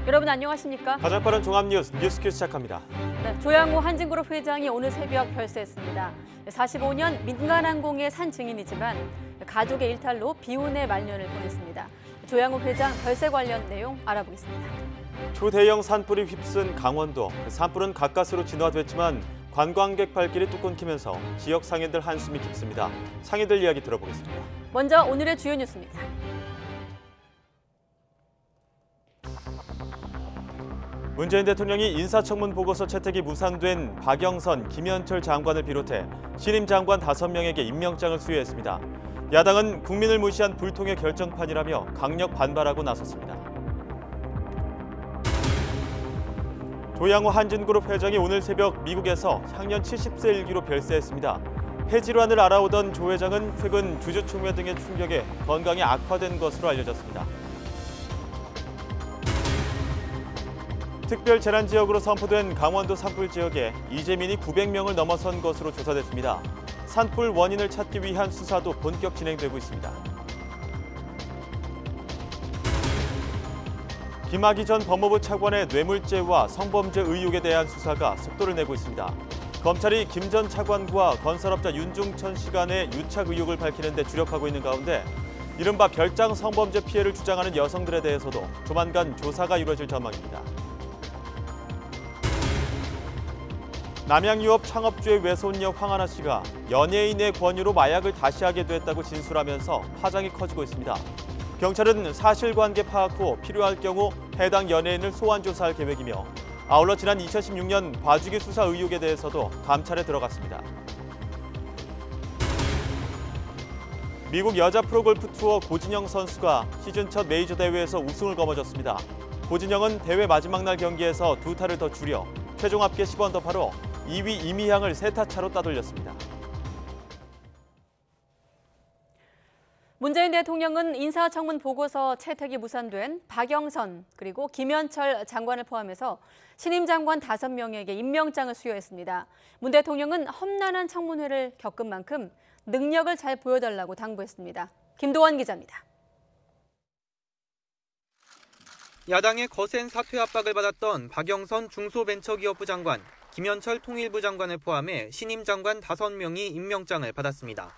여러분 안녕하십니까? 가장 빠른 종합뉴스 뉴스큐 시작합니다. 네, 조양호 한진그룹 회장이 오늘 새벽 별세했습니다. 45년 민간항공의 산 증인이지만 가족의 일탈로 비운의 말년을 보냈습니다. 조양호 회장 별세 관련 내용 알아보겠습니다. 초대형 산불이 휩쓴 강원도. 산불은 가까스로 진화됐지만 관광객 발길이 뚝 끊기면서 지역 상인들 한숨이 깊습니다. 상인들 이야기 들어보겠습니다. 먼저 오늘의 주요 뉴스입니다. 문재인 대통령이 인사청문 보고서 채택이 무산된 박영선, 김현철 장관을 비롯해 신임 장관 5명에게 임명장을 수여했습니다. 야당은 국민을 무시한 불통의 결정판이라며 강력 반발하고 나섰습니다. 조양호 한진그룹 회장이 오늘 새벽 미국에서 향년 70세 일기로 별세했습니다. 폐질환을 앓아오던 조 회장은 최근 주주총회 등의 충격에 건강이 악화된 것으로 알려졌습니다. 특별 재난 지역으로 선포된 강원도 산불 지역에 이재민이 900명을 넘어선 것으로 조사됐습니다. 산불 원인을 찾기 위한 수사도 본격 진행되고 있습니다. 김학의 전 법무부 차관의 뇌물죄와 성범죄 의혹에 대한 수사가 속도를 내고 있습니다. 검찰이 김 전 차관과 건설업자 윤중천 씨 간의 유착 의혹을 밝히는 데 주력하고 있는 가운데 이른바 별장 성범죄 피해를 주장하는 여성들에 대해서도 조만간 조사가 이루어질 전망입니다. 남양유업 창업주의 외손녀 황하나 씨가 연예인의 권유로 마약을 다시 하게 됐다고 진술하면서 파장이 커지고 있습니다. 경찰은 사실관계 파악 후 필요할 경우 해당 연예인을 소환 조사할 계획이며 아울러 지난 2016년 봐주기 수사 의혹에 대해서도 감찰에 들어갔습니다. 미국 여자 프로골프 투어 고진영 선수가 시즌 첫 메이저 대회에서 우승을 거머쥐었습니다. 고진영은 대회 마지막 날 경기에서 2타를 더 줄여 최종 합계 10언더파로 2위 이미향을 3타 차로 따돌렸습니다. 문재인 대통령은 인사청문 보고서 채택이 무산된 박영선 그리고 김현철 장관을 포함해서 신임 장관 5명에게 임명장을 수여했습니다. 문 대통령은 험난한 청문회를 겪은 만큼 능력을 잘 보여달라고 당부했습니다. 김도원 기자입니다. 야당의 거센 사퇴 압박을 받았던 박영선 중소벤처기업부 장관, 김현철 통일부 장관을 포함해 신임 장관 5명이 임명장을 받았습니다.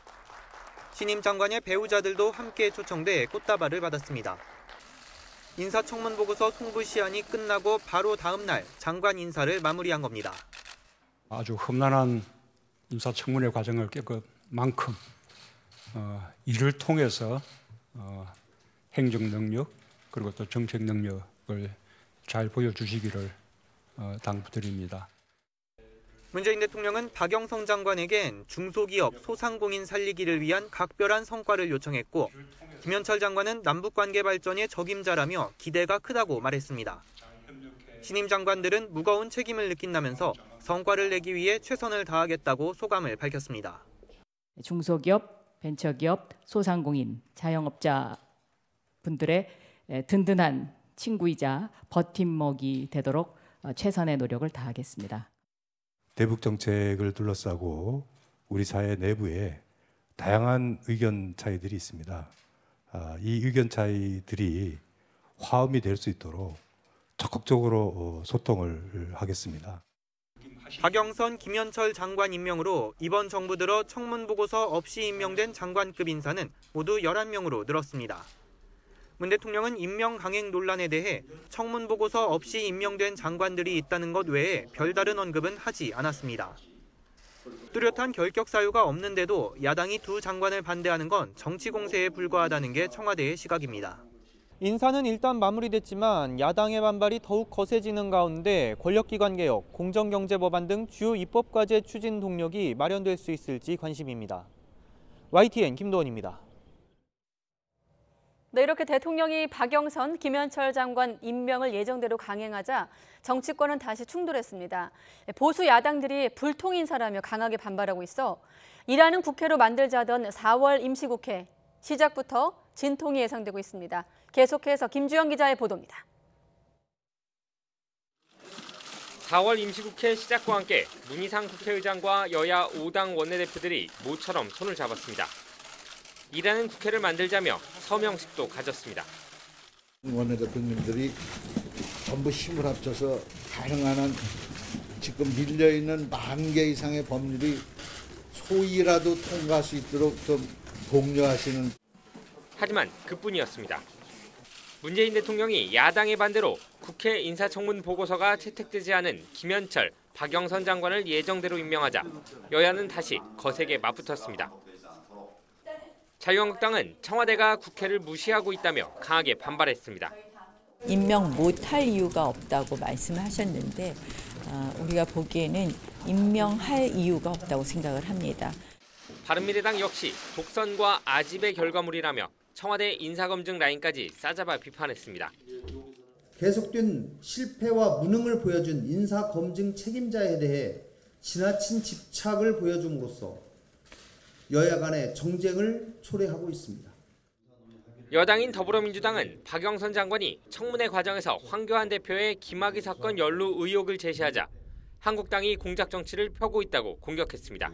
신임 장관의 배우자들도 함께 초청돼 꽃다발을 받았습니다. 인사청문 보고서 송부 시한이 끝나고 바로 다음 날 장관 인사를 마무리한 겁니다. 아주 험난한 인사청문회 과정을 겪은 만큼 이를 통해서 행정 능력 그리고 또 정책 능력을 잘 보여주시기를 당부드립니다. 문재인 대통령은 박영선 장관에겐 중소기업, 소상공인 살리기를 위한 각별한 성과를 요청했고 김현철 장관은 남북관계 발전의 적임자라며 기대가 크다고 말했습니다. 신임 장관들은 무거운 책임을 느낀다면서 성과를 내기 위해 최선을 다하겠다고 소감을 밝혔습니다. 중소기업, 벤처기업, 소상공인, 자영업자 분들의 든든한 친구이자 버팀목이 되도록 최선의 노력을 다하겠습니다. 대북 정책을 둘러싸고 우리 사회 내부에 다양한 의견 차이들이 있습니다. 이 의견 차이들이 화음이 될 수 있도록 적극적으로 소통을 하겠습니다. 박영선, 김현철 장관 임명으로 이번 정부 들어 청문 보고서 없이 임명된 장관급 인사는 모두 11명으로 늘었습니다. 문 대통령은 임명 강행 논란에 대해 청문 보고서 없이 임명된 장관들이 있다는 것 외에 별다른 언급은 하지 않았습니다. 뚜렷한 결격 사유가 없는데도 야당이 2 장관을 반대하는 건 정치 공세에 불과하다는 게 청와대의 시각입니다. 인사는 일단 마무리됐지만 야당의 반발이 더욱 거세지는 가운데 권력기관 개혁, 공정경제법안 등 주요 입법과제 추진 동력이 마련될 수 있을지 관심입니다. YTN 김도원입니다. 네, 이렇게 대통령이 박영선, 김현철 장관 임명을 예정대로 강행하자 정치권은 다시 충돌했습니다. 보수 야당들이 불통 인사라며 강하게 반발하고 있어 일하는 국회로 만들자던 4월 임시국회 시작부터 진통이 예상되고 있습니다. 계속해서 김주영 기자의 보도입니다. 4월 임시국회 시작과 함께 문희상 국회의장과 여야 5당 원내대표들이 모처럼 손을 잡았습니다. 일하는 국회를 만들자며 서명식도 가졌습니다. 원내대표님들이 전부 힘을 합쳐서 가능한 한 지금 밀려있는 10,000개 이상의 법률이 소위라도 통과할 수 있도록 좀 독려하시는. 하지만 그뿐이었습니다. 문재인 대통령이 야당의 반대로 국회 인사청문 보고서가 채택되지 않은 김현철, 박영선 장관을 예정대로 임명하자 여야는 다시 거세게 맞붙었습니다. 자유한국당은 청와대가 국회를 무시하고 있다며 강하게 반발했습니다. 임명 못할 이유가 없다고 말씀하셨는데 우리가 보기에는 임명할 이유가 없다고 생각을 합니다. 바른미래당 역시 독선과 아집의 결과물이라며 청와대 인사검증 라인까지 싸잡아 비판했습니다. 계속된 실패와 무능을 보여준 인사검증 책임자에 대해 지나친 집착을 보여줌으로써 여야 간의 정쟁을 초래하고 있습니다. 여당인 더불어민주당은 박영선 장관이 청문회 과정에서 황교안 대표의 김학의 사건 연루 의혹을 제시하자 한국당이 공작 정치를 펴고 있다고 공격했습니다.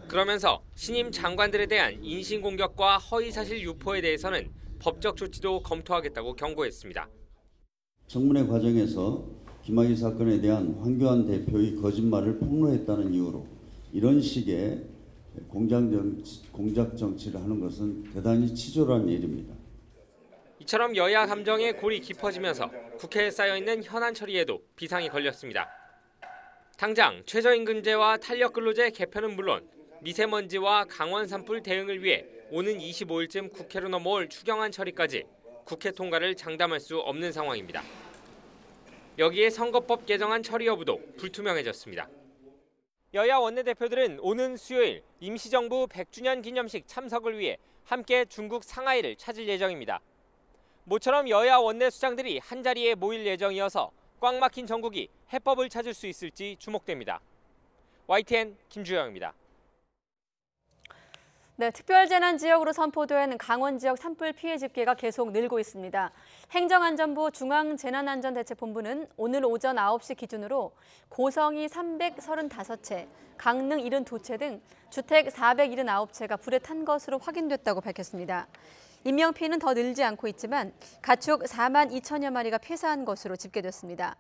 그러면서 신임 장관들에 대한 인신공격과 허위사실 유포에 대해서는 법적 조치도 검토하겠다고 경고했습니다. 청문회 과정에서 김학의 사건에 대한 황교안 대표의 거짓말을 폭로했다는 이유로 이런 식의 공작 정치를 하는 것은 대단히 치졸한 일입니다. 이처럼 여야 감정의 골이 깊어지면서 국회에 쌓여있는 현안 처리에도 비상이 걸렸습니다. 당장 최저임금제와 탄력근로제 개편은 물론 미세먼지와 강원 산불 대응을 위해 오는 25일쯤 국회로 넘어올 추경안 처리까지 국회 통과를 장담할 수 없는 상황입니다. 여기에 선거법 개정안 처리 여부도 불투명해졌습니다. 여야 원내대표들은 오는 수요일 임시정부 100주년 기념식 참석을 위해 함께 중국 상하이를 찾을 예정입니다. 모처럼 여야 원내수장들이 한자리에 모일 예정이어서 꽉 막힌 전국이 해법을 찾을 수 있을지 주목됩니다. YTN 김주영입니다. 네, 특별재난지역으로 선포된 강원 지역 산불 피해 집계가 계속 늘고 있습니다. 행정안전부 중앙재난안전대책본부는 오늘 오전 9시 기준으로 고성이 335채, 강릉 72채 등 주택 479채가 불에 탄 것으로 확인됐다고 밝혔습니다. 인명피해는 더 늘지 않고 있지만 가축 4만 2천여 마리가 폐사한 것으로 집계됐습니다.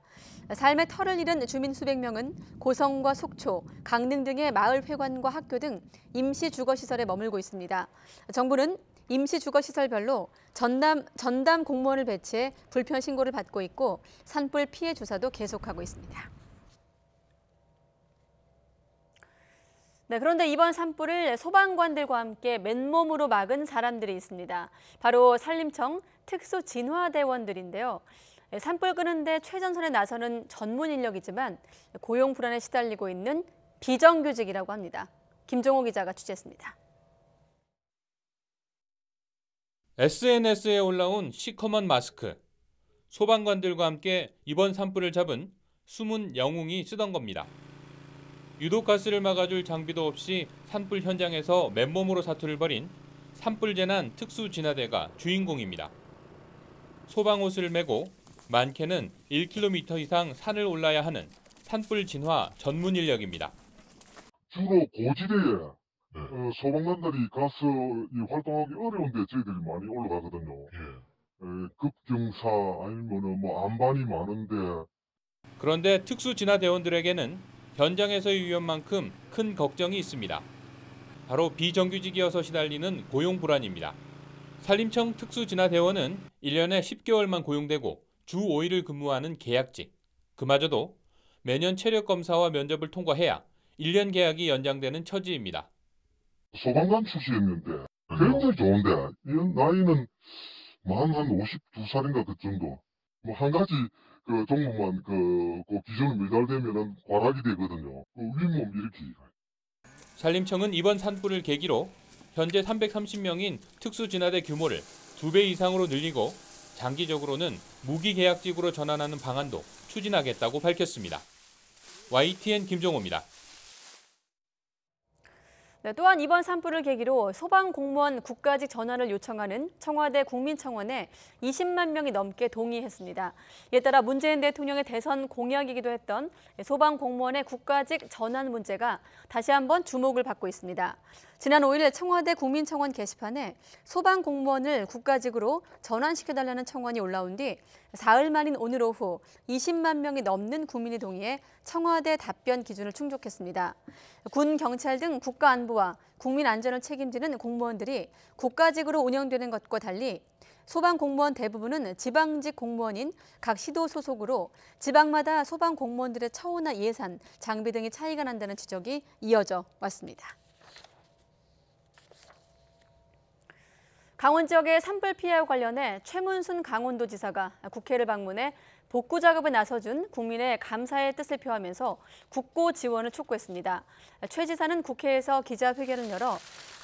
삶의 터를 잃은 주민 수백 명은 고성과 속초, 강릉 등의 마을 회관과 학교 등 임시주거시설에 머물고 있습니다. 정부는 임시주거시설별로 전담 공무원을 배치해 불편 신고를 받고 있고 산불 피해 조사도 계속하고 있습니다. 네, 그런데 이번 산불을 소방관들과 함께 맨몸으로 막은 사람들이 있습니다. 바로 산림청 특수진화대원들인데요. 산불 끄는데 최전선에 나서는 전문 인력이지만 고용 불안에 시달리고 있는 비정규직이라고 합니다. 김종호 기자가 취재했습니다. SNS에 올라온 시커먼 마스크. 소방관들과 함께 이번 산불을 잡은 숨은 영웅이 쓰던 겁니다. 유독가스를 막아줄 장비도 없이 산불 현장에서 맨몸으로 사투를 벌인 산불재난 특수진화대가 주인공입니다. 소방옷을 메고 많게는 1km 이상 산을 올라야 하는 산불 진화 전문 인력입니다. 주로 고지대에 소방관들이 가서 활동하기 어려운데 저희들이 많이 올라가거든요. 급경사 아니면 안반이 많은데. 그런데 특수진화대원들에게는 현장에서의 위험만큼 큰 걱정이 있습니다. 바로 비정규직이어서 시달리는 고용 불안입니다. 산림청 특수진화대원은 1년에 10개월만 고용되고 주 5일을 근무하는 계약직. 그마저도 매년 체력 검사와 면접을 통과해야 1년 계약이 연장되는 처지입니다. 소방관 출신이었는데 굉장히 좋은데 나이는 만 한 52살인가 그 정도. 한 가지 그 종목만 그 기준을 미달되면은 과락이 되거든요. 윗몸 일으키기. 산림청은 이번 산불을 계기로 현재 330명인 특수진화대 규모를 2배 이상으로 늘리고 장기적으로는 무기계약직으로 전환하는 방안도 추진하겠다고 밝혔습니다. YTN 김종호입니다. 네, 또한 이번 산불을 계기로 소방공무원 국가직 전환을 요청하는 청와대 국민청원에 20만 명이 넘게 동의했습니다. 이에 따라 문재인 대통령의 대선 공약이기도 했던 소방공무원의 국가직 전환 문제가 다시 한번 주목을 받고 있습니다. 지난 5일 청와대 국민청원 게시판에 소방공무원을 국가직으로 전환시켜달라는 청원이 올라온 뒤 사흘 만인 오늘 오후 20만 명이 넘는 국민이 동의해 청와대 답변 기준을 충족했습니다. 군, 경찰 등 국가안보와 국민 안전을 책임지는 공무원들이 국가직으로 운영되는 것과 달리 소방공무원 대부분은 지방직 공무원인 각 시도 소속으로 지방마다 소방공무원들의 처우나 예산, 장비 등의 차이가 난다는 지적이 이어져 왔습니다. 강원 지역의 산불 피해와 관련해 최문순 강원도지사가 국회를 방문해 복구 작업에 나서준 국민의 감사의 뜻을 표하면서 국고 지원을 촉구했습니다. 최 지사는 국회에서 기자회견을 열어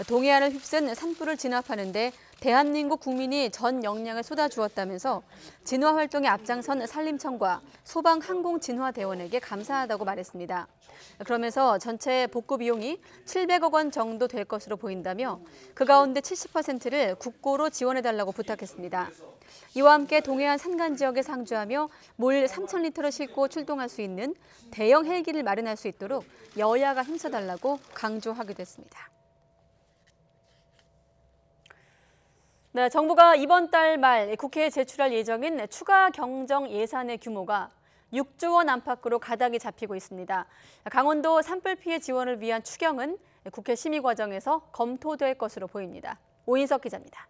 동해안을 휩쓴 산불을 진압하는 데 대한민국 국민이 전 역량을 쏟아주었다면서 진화 활동에 앞장선 산림청과 소방항공진화대원에게 감사하다고 말했습니다. 그러면서 전체 복구 비용이 700억 원 정도 될 것으로 보인다며 그 가운데 70%를 국고로 지원해달라고 부탁했습니다. 이와 함께 동해안 산간 지역에 상주하며 물 3,000리터를 싣고 출동할 수 있는 대형 헬기를 마련할 수 있도록 여야가 힘써달라고 강조하기도 했습니다. 네, 정부가 이번 달 말 국회에 제출할 예정인 추가 경정 예산의 규모가 6조 원 안팎으로 가닥이 잡히고 있습니다. 강원도 산불 피해 지원을 위한 추경은 국회 심의 과정에서 검토될 것으로 보입니다. 오인석 기자입니다.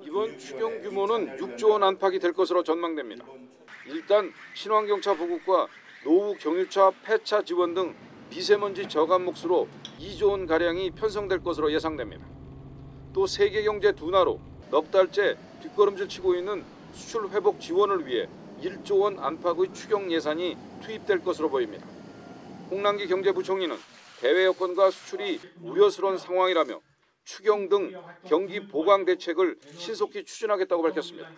이번 추경 규모는 6조 원 안팎이 될 것으로 전망됩니다. 일단 친환경차 보급과 노후 경유차 폐차 지원 등 미세먼지 저감 몫으로 2조 원가량이 편성될 것으로 예상됩니다. 또 세계 경제 둔화로 넉 달째 뒷걸음질 치고 있는 수출 회복 지원을 위해 1조 원 안팎의 추경 예산이 투입될 것으로 보입니다. 홍남기 경제부총리는 대외 여건과 수출이 우려스러운 상황이라며 추경 등 경기 보강 대책을 신속히 추진하겠다고 밝혔습니다.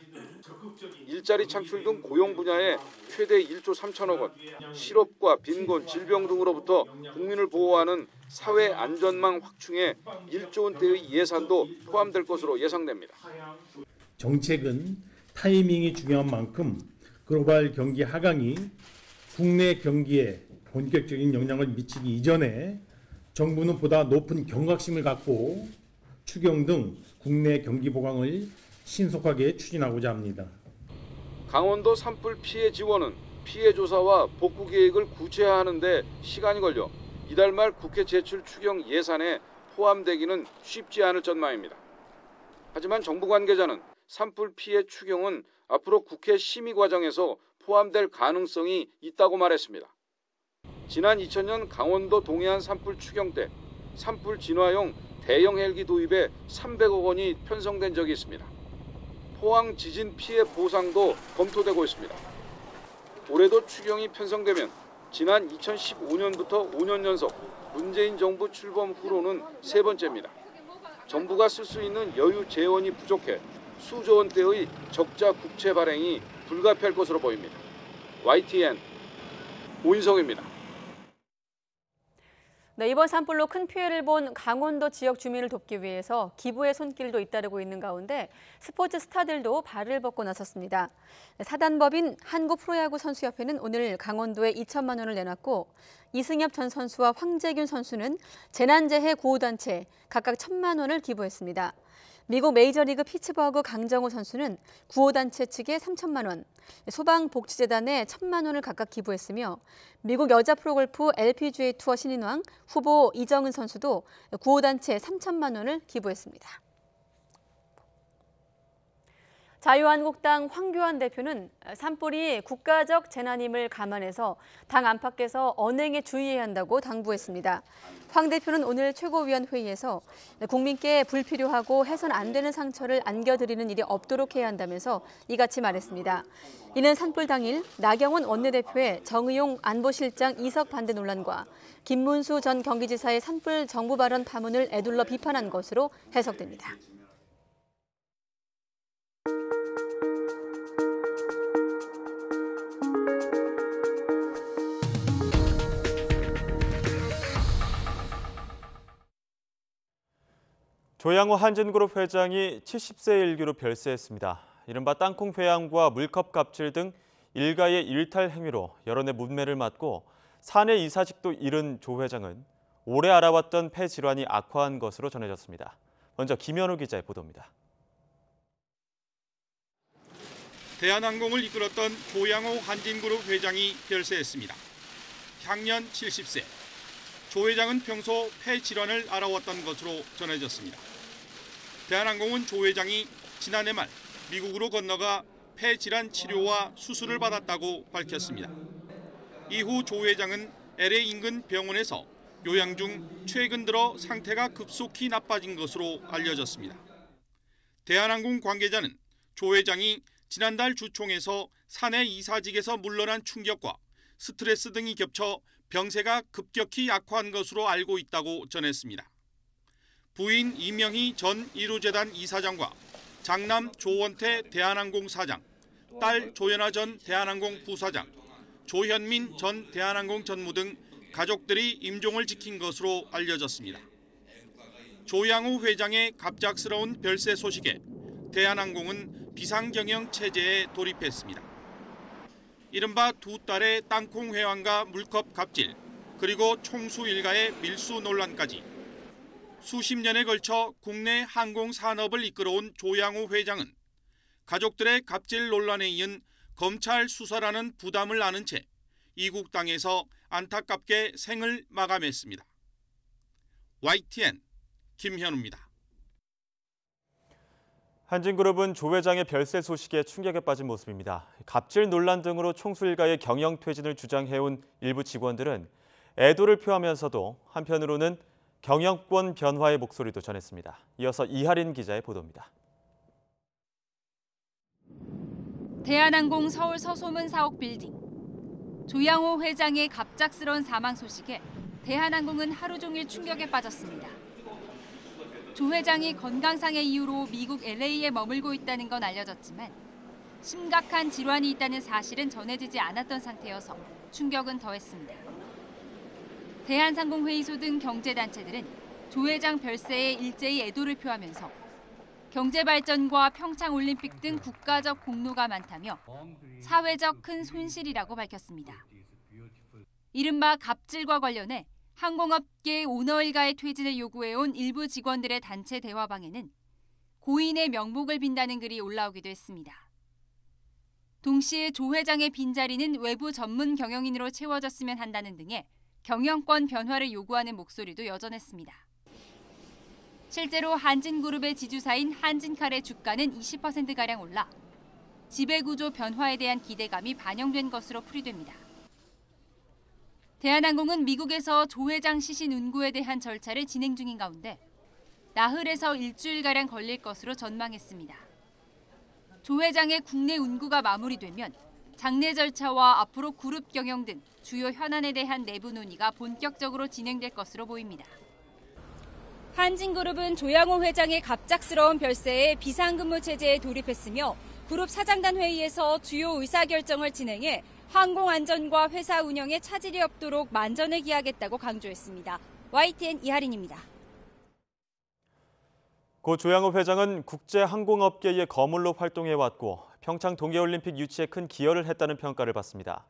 일자리 창출 등 고용 분야에 최대 1조 3천억 원, 실업과 빈곤, 질병 등으로부터 국민을 보호하는 사회 안전망 확충에 1조 원대의 예산도 포함될 것으로 예상됩니다. 정책은 타이밍이 중요한 만큼 글로벌 경기 하강이 국내 경기에 본격적인 영향을 미치기 이전에 정부는 보다 높은 경각심을 갖고 추경 등 국내 경기 보강을 신속하게 추진하고자 합니다. 강원도 산불 피해 지원은 피해 조사와 복구 계획을 구체화하는 데 시간이 걸려 이달 말 국회 제출 추경 예산에 포함되기는 쉽지 않을 전망입니다. 하지만 정부 관계자는 산불 피해 추경은 앞으로 국회 심의 과정에서 포함될 가능성이 있다고 말했습니다. 지난 2000년 강원도 동해안 산불 추경 때 산불 진화용 대형 헬기 도입에 300억 원이 편성된 적이 있습니다. 포항 지진 피해 보상도 검토되고 있습니다. 올해도 추경이 편성되면 지난 2015년부터 5년 연속 문재인 정부 출범 후로는 세 번째입니다. 정부가 쓸 수 있는 여유 재원이 부족해 수조 원대의 적자 국채 발행이 불가피할 것으로 보입니다. YTN 오인성입니다. 네, 이번 산불로 큰 피해를 본 강원도 지역 주민을 돕기 위해서 기부의 손길도 잇따르고 있는 가운데 스포츠 스타들도 발을 벗고 나섰습니다. 사단법인 한국프로야구 선수협회는 오늘 강원도에 2천만 원을 내놨고 이승엽 전 선수와 황재균 선수는 재난재해 구호단체 각각 1,000만 원을 기부했습니다. 미국 메이저리그 피츠버그 강정호 선수는 구호단체 측에 3천만 원, 소방복지재단에 1,000만 원을 각각 기부했으며 미국 여자 프로골프 LPGA 투어 신인왕 후보 이정은 선수도 구호단체에 3천만 원을 기부했습니다. 자유한국당 황교안 대표는 산불이 국가적 재난임을 감안해서 당 안팎에서 언행에 주의해야 한다고 당부했습니다. 황 대표는 오늘 최고위원회의에서 국민께 불필요하고 해선 안 되는 상처를 안겨드리는 일이 없도록 해야 한다면서 이같이 말했습니다. 이는 산불 당일 나경원 원내대표의 정의용 안보실장 이석 반대 논란과 김문수 전 경기지사의 산불 정부 발언 파문을 에둘러 비판한 것으로 해석됩니다. 조양호 한진그룹 회장이 70세 일기로 별세했습니다. 이른바 땅콩 회항과 물컵 갑질 등 일가의 일탈 행위로 여론의 문매를 맞고 사내 이사직도 잃은 조 회장은 오래 알아왔던 폐 질환이 악화한 것으로 전해졌습니다. 먼저 김현우 기자의 보도입니다. 대한항공을 이끌었던 조양호 한진그룹 회장이 별세했습니다. 향년 70세. 조 회장은 평소 폐 질환을 알아왔던 것으로 전해졌습니다. 대한항공은 조 회장이 지난해 말 미국으로 건너가 폐 질환 치료와 수술을 받았다고 밝혔습니다. 이후 조 회장은 LA 인근 병원에서 요양 중 최근 들어 상태가 급속히 나빠진 것으로 알려졌습니다. 대한항공 관계자는 조 회장이 지난달 주총에서 사내 이사직에서 물러난 충격과 스트레스 등이 겹쳐 병세가 급격히 악화한 것으로 알고 있다고 전했습니다. 부인 이명희 전 1호재단 이사장과 장남 조원태 대한항공 사장, 딸 조연아 전 대한항공 부사장, 조현민 전 대한항공 전무 등 가족들이 임종을 지킨 것으로 알려졌습니다. 조양호 회장의 갑작스러운 별세 소식에 대한항공은 비상경영 체제에 돌입했습니다. 이른바 두 딸의 땅콩 회항과 물컵 갑질, 그리고 총수 일가의 밀수 논란까지 수십 년에 걸쳐 국내 항공 산업을 이끌어온 조양호 회장은 가족들의 갑질 논란에 이은 검찰 수사라는 부담을 안은 채 이국 땅에서 안타깝게 생을 마감했습니다. YTN 김현우입니다. 한진그룹은 조 회장의 별세 소식에 충격에 빠진 모습입니다. 갑질 논란 등으로 총수 일가의 경영 퇴진을 주장해온 일부 직원들은 애도를 표하면서도 한편으로는 경영권 변화의 목소리도 전했습니다. 이어서 이하린 기자의 보도입니다. 대한항공 서울 서소문 사옥 빌딩. 조양호 회장의 갑작스러운 사망 소식에 대한항공은 하루 종일 충격에 빠졌습니다. 조 회장이 건강상의 이유로 미국 LA에 머물고 있다는 건 알려졌지만 심각한 질환이 있다는 사실은 전해지지 않았던 상태여서 충격은 더했습니다. 대한상공회의소 등 경제단체들은 조 회장 별세에 일제히 애도를 표하면서 경제발전과 평창올림픽 등 국가적 공로가 많다며 사회적 큰 손실이라고 밝혔습니다. 이른바 갑질과 관련해 항공업계 오너 일가의 퇴진을 요구해온 일부 직원들의 단체 대화방에는 고인의 명복을 빈다는 글이 올라오기도 했습니다. 동시에 조 회장의 빈자리는 외부 전문 경영인으로 채워졌으면 한다는 등의 경영권 변화를 요구하는 목소리도 여전했습니다. 실제로 한진그룹의 지주사인 한진칼의 주가는 20%가량 올라 지배구조 변화에 대한 기대감이 반영된 것으로 풀이됩니다. 대한항공은 미국에서 조 회장 시신 운구에 대한 절차를 진행 중인 가운데 나흘에서 일주일가량 걸릴 것으로 전망했습니다. 조 회장의 국내 운구가 마무리되면 장례 절차와 앞으로 그룹 경영 등 주요 현안에 대한 내부 논의가 본격적으로 진행될 것으로 보입니다. 한진그룹은 조양호 회장의 갑작스러운 별세에 비상근무 체제에 돌입했으며 그룹 사장단 회의에서 주요 의사결정을 진행해 항공안전과 회사 운영에 차질이 없도록 만전을 기하겠다고 강조했습니다. YTN 이하린입니다. 고 조양호 회장은 국제항공업계의 거물로 활동해왔고 평창 동계올림픽 유치에 큰 기여를 했다는 평가를 받습니다.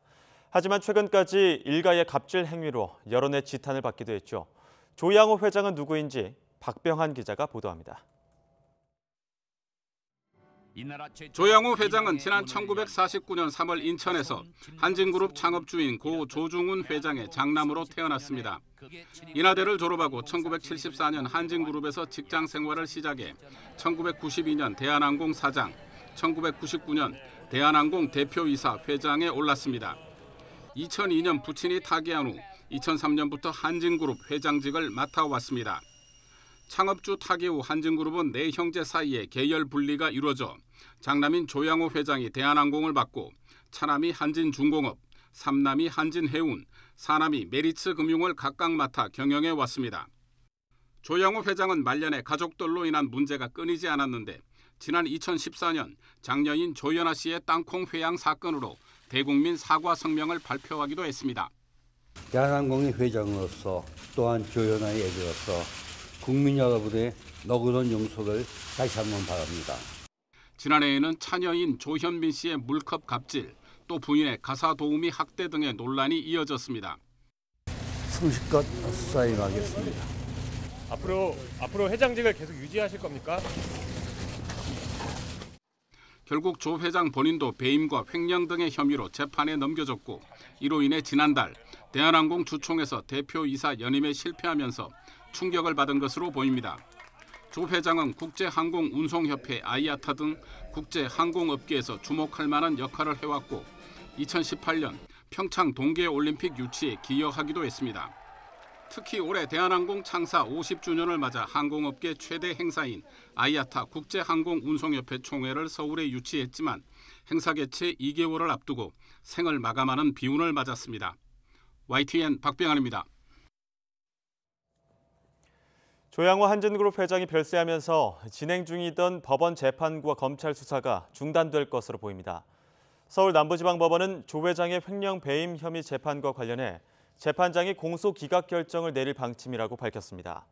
하지만 최근까지 일가의 갑질 행위로 여론의 지탄을 받기도 했죠. 조양호 회장은 누구인지 박병한 기자가 보도합니다. 조양호 회장은 지난 1949년 3월 인천에서 한진그룹 창업주인 고 조중훈 회장의 장남으로 태어났습니다. 인하대를 졸업하고 1974년 한진그룹에서 직장 생활을 시작해 1992년 대한항공 사장, 1999년 대한항공 대표이사 회장에 올랐습니다. 2002년 부친이 타계한 후 2003년부터 한진그룹 회장직을 맡아왔습니다. 창업주 타계 후 한진그룹은 네 형제 사이에 계열 분리가 이루어져 장남인 조양호 회장이 대한항공을 맡고 차남이 한진중공업, 삼남이 한진해운, 사남이 메리츠 금융을 각각 맡아 경영해 왔습니다. 조양호 회장은 말년에 가족들로 인한 문제가 끊이지 않았는데 지난 2014년 장녀인 조연아 씨의 땅콩 회항 사건으로 대국민 사과 성명을 발표하기도 했습니다. 대한항공의 회장으로서 또한 조연아의 애비로서 국민 여러분의 너그러운 용서를 다시 한번 바랍니다. 지난해에는 차녀인 조현민 씨의 물컵 갑질, 또 부인의 가사 도우미 학대 등의 논란이 이어졌습니다. 성실껏 수사해가겠습니다. 앞으로 회장직을 계속 유지하실 겁니까? 결국 조 회장 본인도 배임과 횡령 등의 혐의로 재판에 넘겨졌고, 이로 인해 지난달 대한항공 주총에서 대표이사 연임에 실패하면서 충격을 받은 것으로 보입니다. 조 회장은 국제항공운송협회 아이아타 등 국제항공업계에서 주목할 만한 역할을 해왔고 2018년 평창 동계올림픽 유치에 기여하기도 했습니다. 특히 올해 대한항공 창사 50주년을 맞아 항공업계 최대 행사인 아이아타 국제항공운송협회 총회를 서울에 유치했지만 행사 개최 2개월을 앞두고 생을 마감하는 비운을 맞았습니다. YTN 박병환입니다. 조양호 한진그룹 회장이 별세하면서 진행 중이던 법원 재판과 검찰 수사가 중단될 것으로 보입니다. 서울 남부지방법원은 조 회장의 횡령 배임 혐의 재판과 관련해 재판장이 공소 기각 결정을 내릴 방침이라고 밝혔습니다.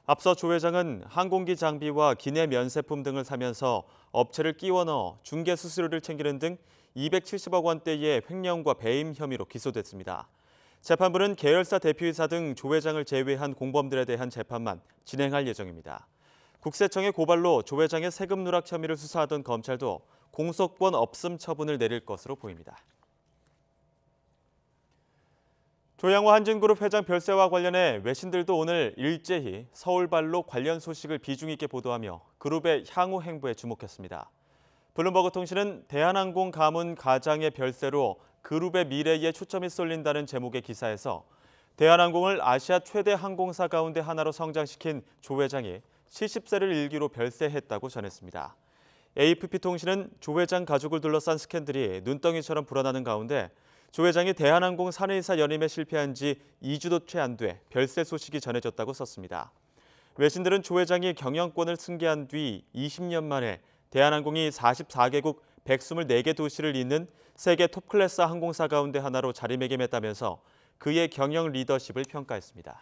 앞서 조 회장은 항공기 장비와 기내 면세품 등을 사면서 업체를 끼워 넣어 중개 수수료를 챙기는 등 270억 원대의 횡령과 배임 혐의로 기소됐습니다. 재판부는 계열사 대표이사 등 조 회장을 제외한 공범들에 대한 재판만 진행할 예정입니다. 국세청의 고발로 조 회장의 세금 누락 혐의를 수사하던 검찰도 공소권 없음 처분을 내릴 것으로 보입니다. 조양호 한진그룹 회장 별세와 관련해 외신들도 오늘 일제히 서울발로 관련 소식을 비중 있게 보도하며 그룹의 향후 행보에 주목했습니다. 블룸버그 통신은 대한항공 가문 가장의 별세로 그룹의 미래에 초점이 쏠린다는 제목의 기사에서 대한항공을 아시아 최대 항공사 가운데 하나로 성장시킨 조 회장이 70세를 일기로 별세했다고 전했습니다. AFP 통신은 조 회장 가족을 둘러싼 스캔들이 눈덩이처럼 불어나는 가운데 조 회장이 대한항공 사내이사 연임에 실패한 지 2주도 채 안 돼 별세 소식이 전해졌다고 썼습니다. 외신들은 조 회장이 경영권을 승계한 뒤 20년 만에 대한항공이 44개국 124개 도시를 잇는 세계 톱클래스 항공사 가운데 하나로 자리매김했다면서 그의 경영 리더십을 평가했습니다.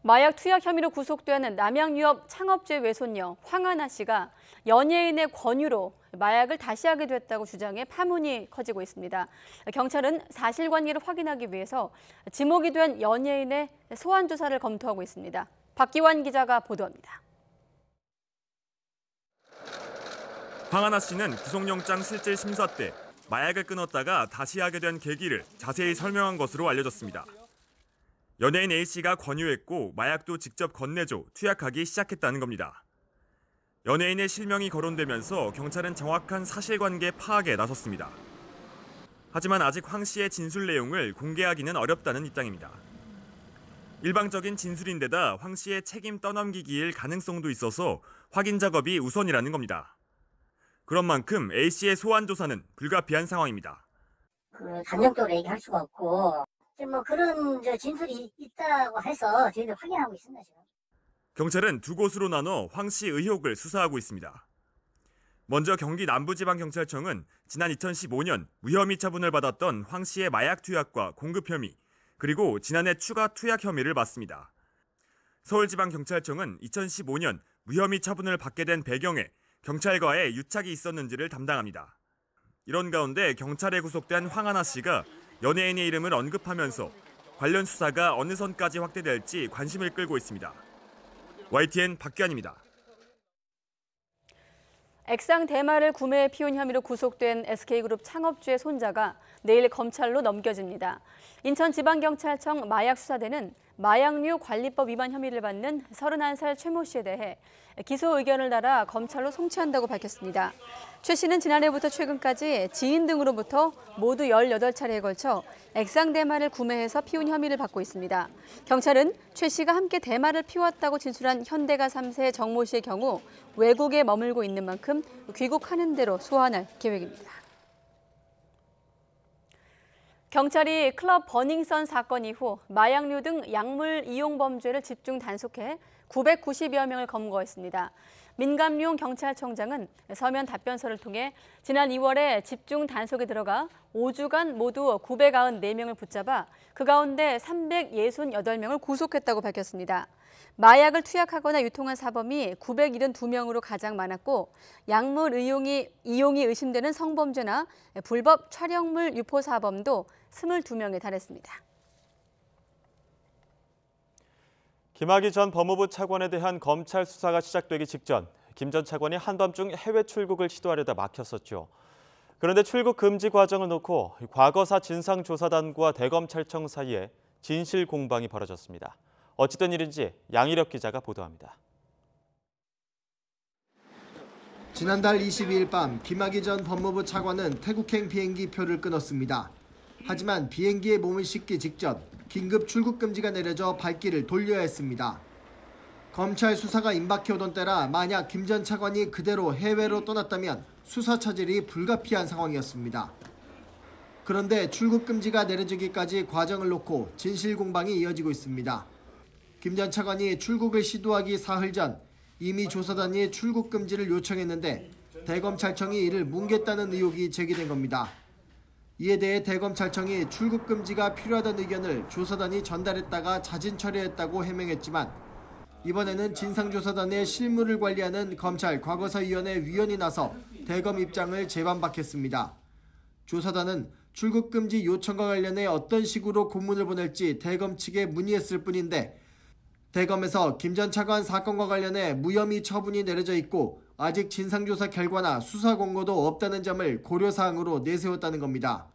마약 투약 혐의로 구속된 남양유업 창업주의 외손녀 황하나 씨가 연예인의 권유로 마약을 다시 하게 됐다고 주장해 파문이 커지고 있습니다. 경찰은 사실관계를 확인하기 위해서 지목이 된 연예인의 소환 조사를 검토하고 있습니다. 박기환 기자가 보도합니다. 황하나 씨는 구속영장 실질 심사 때 마약을 끊었다가 다시 하게 된 계기를 자세히 설명한 것으로 알려졌습니다. 연예인 A씨가 권유했고 마약도 직접 건네줘 투약하기 시작했다는 겁니다. 연예인의 실명이 거론되면서 경찰은 정확한 사실관계 파악에 나섰습니다. 하지만 아직 황 씨의 진술 내용을 공개하기는 어렵다는 입장입니다. 일방적인 진술인데다 황 씨의 책임 떠넘기기일 가능성도 있어서 확인 작업이 우선이라는 겁니다. 그런 만큼 A씨의 소환 조사는 불가피한 상황입니다. 단정적으로 얘기할 수가 없고 뭐 그런 진술이 있다고 해서 저희들 확인하고 있습니다. 지금. 경찰은 두 곳으로 나눠 황 씨 의혹을 수사하고 있습니다. 먼저 경기 남부지방경찰청은 지난 2015년 무혐의 처분을 받았던 황 씨의 마약 투약과 공급 혐의, 그리고 지난해 추가 투약 혐의를 받습니다. 서울지방경찰청은 2015년 무혐의 처분을 받게 된 배경에 경찰과의 유착이 있었는지를 담당합니다. 이런 가운데 경찰에 구속된 황하나 씨가 연예인의 이름을 언급하면서 관련 수사가 어느 선까지 확대될지 관심을 끌고 있습니다. YTN 박기환입니다. 액상 대마를 구매해 피운 혐의로 구속된 SK그룹 창업주의 손자가 내일 검찰로 넘겨집니다. 인천지방경찰청 마약수사대는 마약류 관리법 위반 혐의를 받는 31살 최 모 씨에 대해 기소 의견을 달아 검찰로 송치한다고 밝혔습니다. 최 씨는 지난해부터 최근까지 지인 등으로부터 모두 18차례에 걸쳐 액상 대마를 구매해서 피운 혐의를 받고 있습니다. 경찰은 최 씨가 함께 대마를 피웠다고 진술한 현대가 3세 정 모 씨의 경우 외국에 머물고 있는 만큼 귀국하는 대로 소환할 계획입니다. 경찰이 클럽 버닝썬 사건 이후 마약류 등 약물 이용 범죄를 집중 단속해 990여 명을 검거했습니다. 민감용 경찰청장은 서면 답변서를 통해 지난 2월에 집중 단속에 들어가 5주간 모두 994명을 붙잡아 그 가운데 368명을 구속했다고 밝혔습니다. 마약을 투약하거나 유통한 사범이 972명으로 가장 많았고 약물 이용이 의심되는 성범죄나 불법 촬영물 유포 사범도 22명에 달했습니다. 김학의 전 법무부 차관에 대한 검찰 수사가 시작되기 직전 김 전 차관이 한밤중 해외 출국을 시도하려다 막혔었죠. 그런데 출국 금지 과정을 놓고 과거사 진상조사단과 대검찰청 사이에 진실 공방이 벌어졌습니다. 어찌된 일인지 양희력 기자가 보도합니다. 지난달 22일 밤 김학의 전 법무부 차관은 태국행 비행기 표를 끊었습니다. 하지만 비행기에 몸을 싣기 직전 긴급 출국 금지가 내려져 발길을 돌려야 했습니다. 검찰 수사가 임박해오던 때라 만약 김 전 차관이 그대로 해외로 떠났다면 수사 차질이 불가피한 상황이었습니다. 그런데 출국 금지가 내려지기까지 과정을 놓고 진실 공방이 이어지고 있습니다. 김 전 차관이 출국을 시도하기 사흘 전 이미 조사단이 출국 금지를 요청했는데 대검찰청이 이를 뭉갰다는 의혹이 제기된 겁니다. 이에 대해 대검찰청이 출국 금지가 필요하다는 의견을 조사단이 전달했다가 자진 처리했다고 해명했지만 이번에는 진상조사단의 실무를 관리하는 검찰 과거사위원회 위원이 나서 대검 입장을 재반박했습니다. 조사단은 출국 금지 요청과 관련해 어떤 식으로 공문을 보낼지 대검 측에 문의했을 뿐인데 대검에서 김 전 차관 사건과 관련해 무혐의 처분이 내려져 있고 아직 진상조사 결과나 수사 공고도 없다는 점을 고려사항으로 내세웠다는 겁니다.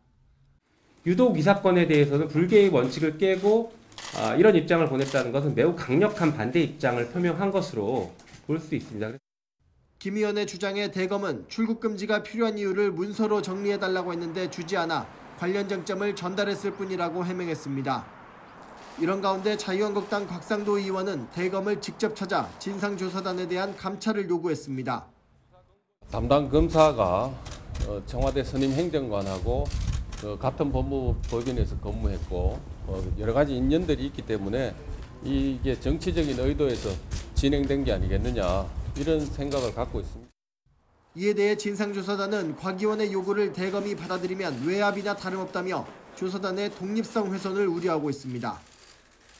유독 이 사건에 대해서는 불개의 원칙을 깨고 이런 입장을 보냈다는 것은 매우 강력한 반대 입장을 표명한 것으로 볼 수 있습니다. 김 의원의 주장에 대검은 출국 금지가 필요한 이유를 문서로 정리해달라고 했는데 주지 않아 관련 쟁점을 전달했을 뿐이라고 해명했습니다. 이런 가운데 자유한국당 곽상도 의원은 대검을 직접 찾아 진상조사단에 대한 감찰을 요구했습니다. 담당 검사가 청와대 선임 행정관하고 같은 법무법인에서 근무했고 여러 가지 인연들이 있기 때문에 이게 정치적인 의도에서 진행된 게 아니겠느냐 이런 생각을 갖고 있습니다. 이에 대해 진상조사단은 곽 의원의 요구를 대검이 받아들이면 외압이나 다름없다며 조사단의 독립성 훼손을 우려하고 있습니다.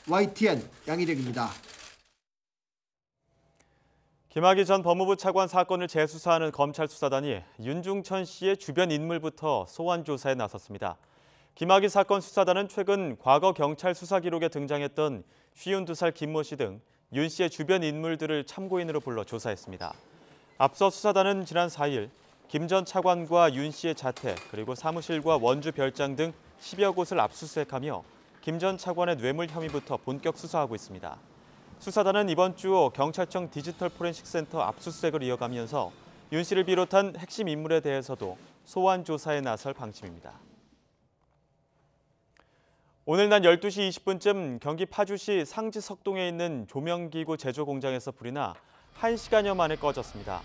YTN 양희력입니다. 김학의 전 법무부 차관 사건을 재수사하는 검찰 수사단이 윤중천 씨의 주변 인물부터 소환 조사에 나섰습니다. 김학의 사건 수사단은 최근 과거 경찰 수사 기록에 등장했던 52살 김모 씨 등 윤 씨의 주변 인물들을 참고인으로 불러 조사했습니다. 앞서 수사단은 지난 4일 김 전 차관과 윤 씨의 자택 그리고 사무실과 원주 별장 등 10여 곳을 압수수색하며 김 전 차관의 뇌물 혐의부터 본격 수사하고 있습니다. 수사단은 이번 주 경찰청 디지털 포렌식 센터 압수수색을 이어가면서 윤 씨를 비롯한 핵심 인물에 대해서도 소환 조사에 나설 방침입니다. 오늘 낮 12시 20분쯤 경기 파주시 상지 석동에 있는 조명기구 제조 공장에서 불이 나 1시간여 만에 꺼졌습니다.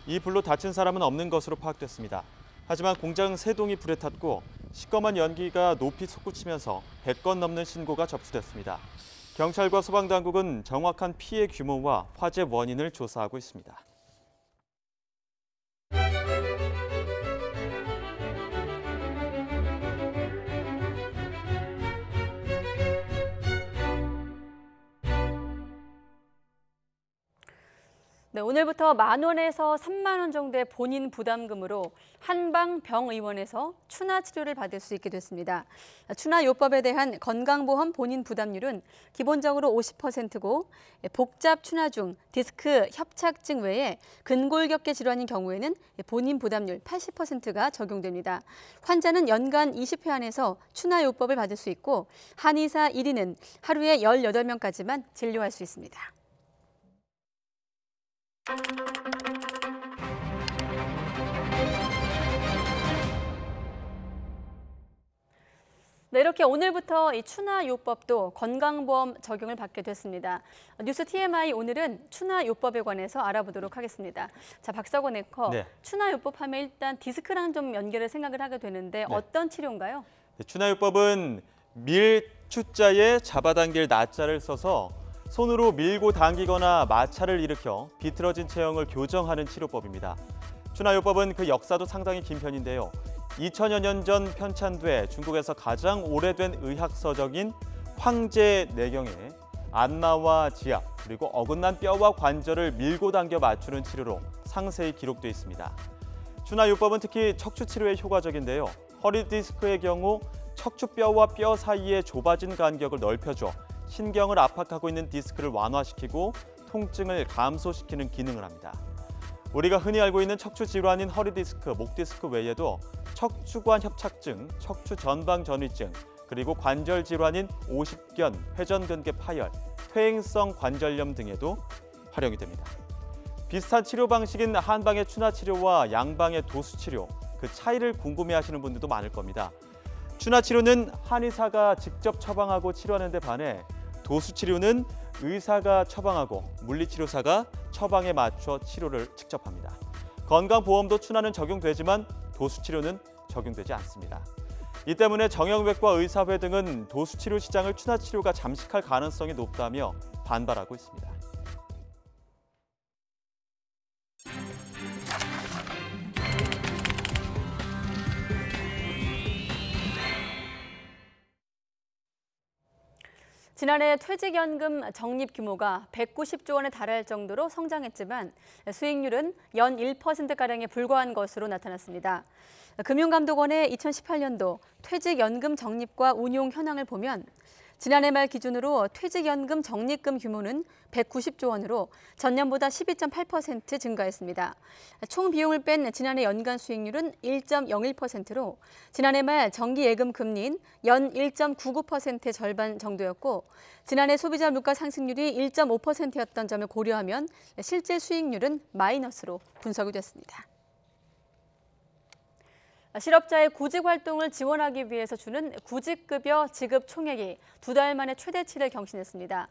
이 불로 다친 사람은 없는 것으로 파악됐습니다. 하지만 공장 3동이 불에 탔고 시꺼먼 연기가 높이 솟구치면서 100건 넘는 신고가 접수됐습니다. 경찰과 소방당국은 정확한 피해 규모와 화재 원인을 조사하고 있습니다. 네, 오늘부터 10,000원에서 30,000원 정도의 본인 부담금으로 한방병의원에서 추나 치료를 받을 수 있게 됐습니다. 추나요법에 대한 건강보험 본인 부담률은 기본적으로 50%고 복잡 추나중, 디스크 협착증 외에 근골격계 질환인 경우에는 본인 부담률 80%가 적용됩니다. 환자는 연간 20회 안에서 추나요법을 받을 수 있고 한의사 1인은 하루에 18명까지만 진료할 수 있습니다. 네, 이렇게 오늘부터 이 추나요법도 건강보험 적용을 받게 됐습니다. 뉴스 TMI 오늘은 추나요법에 관해서 알아보도록 하겠습니다. 자, 박사권 앵커, 네. 추나요법 하면 일단 디스크랑 좀 연결을 생각을 하게 되는데 어떤 치료인가요? 네, 추나요법은 밀 추자에 잡아당길 나자를 써서 손으로 밀고 당기거나 마찰을 일으켜 비틀어진 체형을 교정하는 치료법입니다. 추나요법은 그 역사도 상당히 긴 편인데요. 2000여 년 전 편찬돼 중국에서 가장 오래된 의학서적인 황제내경에 안마와 지압, 그리고 어긋난 뼈와 관절을 밀고 당겨 맞추는 치료로 상세히 기록돼 있습니다. 추나요법은 특히 척추 치료에 효과적인데요. 허리 디스크의 경우 척추뼈와 뼈 사이에 좁아진 간격을 넓혀줘 신경을 압박하고 있는 디스크를 완화시키고 통증을 감소시키는 기능을 합니다. 우리가 흔히 알고 있는 척추 질환인 허리 디스크, 목 디스크 외에도 척추관 협착증, 척추 전방 전이증, 그리고 관절 질환인 오십견, 회전근개 파열, 퇴행성 관절염 등에도 활용이 됩니다. 비슷한 치료 방식인 한방의 추나 치료와 양방의 도수 치료, 그 차이를 궁금해하시는 분들도 많을 겁니다. 추나 치료는 한의사가 직접 처방하고 치료하는 데 반해 도수 치료는 의사가 처방하고 물리치료사가 처방에 맞춰 치료를 직접 합니다. 건강보험도 추나는 적용되지만 도수 치료는 적용되지 않습니다. 이 때문에 정형외과 의사회 등은 도수 치료 시장을 추나 치료가 잠식할 가능성이 높다며 반발하고 있습니다. 지난해 퇴직연금 적립 규모가 190조 원에 달할 정도로 성장했지만 수익률은 연 1%가량에 불과한 것으로 나타났습니다. 금융감독원의 2018년도 퇴직연금 적립과 운용 현황을 보면 지난해 말 기준으로 퇴직연금 적립금 규모는 190조 원으로 전년보다 12.8% 증가했습니다. 총 비용을 뺀 지난해 연간 수익률은 1.01%로 지난해 말 정기예금 금리인 연 1.99%의 절반 정도였고 지난해 소비자 물가 상승률이 1.5%였던 점을 고려하면 실제 수익률은 마이너스로 분석이 됐습니다. 실업자의 구직 활동을 지원하기 위해서 주는 구직급여 지급 총액이 2달 만에 최대치를 경신했습니다.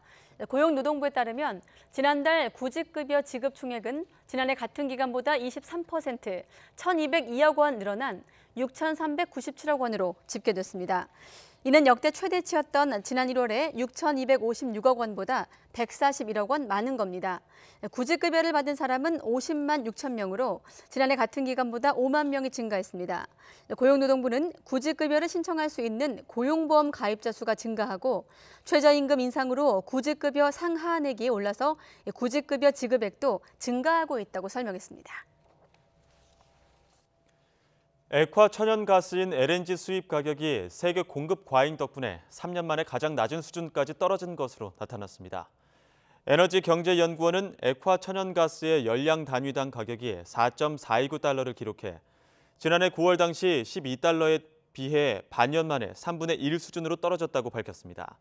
고용노동부에 따르면 지난달 구직급여 지급 총액은 지난해 같은 기간보다 23%, 1,202억 원 늘어난 6,397억 원으로 집계됐습니다. 이는 역대 최대치였던 지난 1월에 6,256억 원보다 141억 원 많은 겁니다. 구직급여를 받은 사람은 50만 6천 명으로 지난해 같은 기간보다 5만 명이 증가했습니다. 고용노동부는 구직급여를 신청할 수 있는 고용보험 가입자 수가 증가하고 최저임금 인상으로 구직급여 상하한액이 올라서 구직급여 지급액도 증가하고 있다고 설명했습니다. 액화 천연가스인 LNG 수입 가격이 세계 공급 과잉 덕분에 3년 만에 가장 낮은 수준까지 떨어진 것으로 나타났습니다. 에너지경제연구원은 액화 천연가스의 열량 단위당 가격이 4.429달러를 기록해 지난해 9월 당시 12달러에 비해 반년 만에 3분의 1 수준으로 떨어졌다고 밝혔습니다.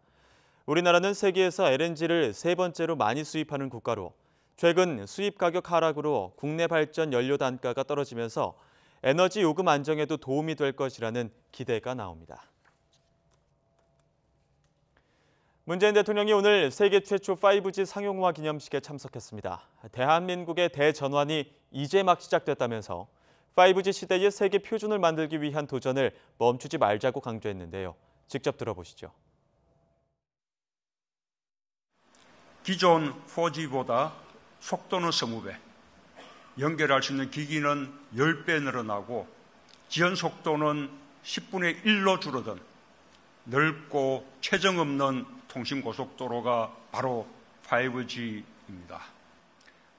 우리나라는 세계에서 LNG를 세 번째로 많이 수입하는 국가로 최근 수입 가격 하락으로 국내 발전 연료 단가가 떨어지면서 에너지 요금 안정에도 도움이 될 것이라는 기대가 나옵니다. 문재인 대통령이 오늘 세계 최초 5G 상용화 기념식에 참석했습니다. 대한민국의 대전환이 이제 막 시작됐다면서 5G 시대의 세계 표준을 만들기 위한 도전을 멈추지 말자고 강조했는데요. 직접 들어보시죠. 기존 4G보다 속도는 20배, 연결할 수 있는 기기는 10배 늘어나고 지연 속도는 10분의 1로 줄어든 넓고 체증 없는 통신 고속도로가 바로 5G입니다.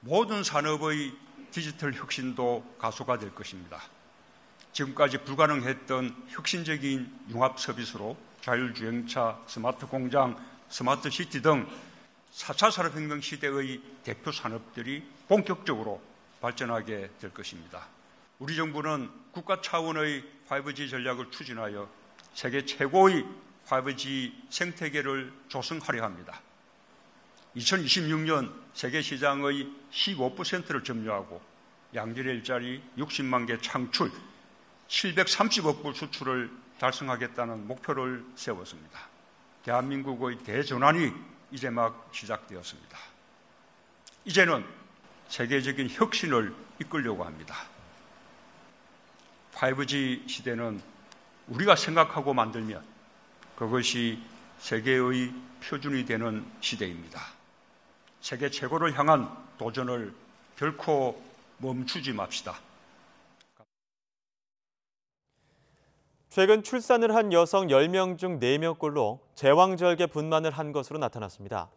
모든 산업의 디지털 혁신도 가속화 될 것입니다. 지금까지 불가능했던 혁신적인 융합 서비스로 자율주행차, 스마트 공장, 스마트 시티 등 4차 산업혁명 시대의 대표 산업들이 본격적으로 발전하게 될 것입니다. 우리 정부는 국가 차원의 5G 전략을 추진하여 세계 최고의 5G 생태계를 조성하려 합니다. 2026년 세계 시장의 15%를 점유하고 양질의 일자리 60만 개 창출, 730억 불 수출을 달성하겠다는 목표를 세웠습니다. 대한민국의 대전환이 이제 막 시작되었습니다. 이제는 세계적인 혁신을 이끌려고 합니다. 5G 시대는 우리가 생각하고 만들면 그것이 세계의 표준이 되는 시대입니다. 세계 최고를 향한 도전을 결코 멈추지 맙시다. 최근 출산을 한 여성 10명 중 4명꼴로 제왕절개 분만을 한 것으로 나타났습니다.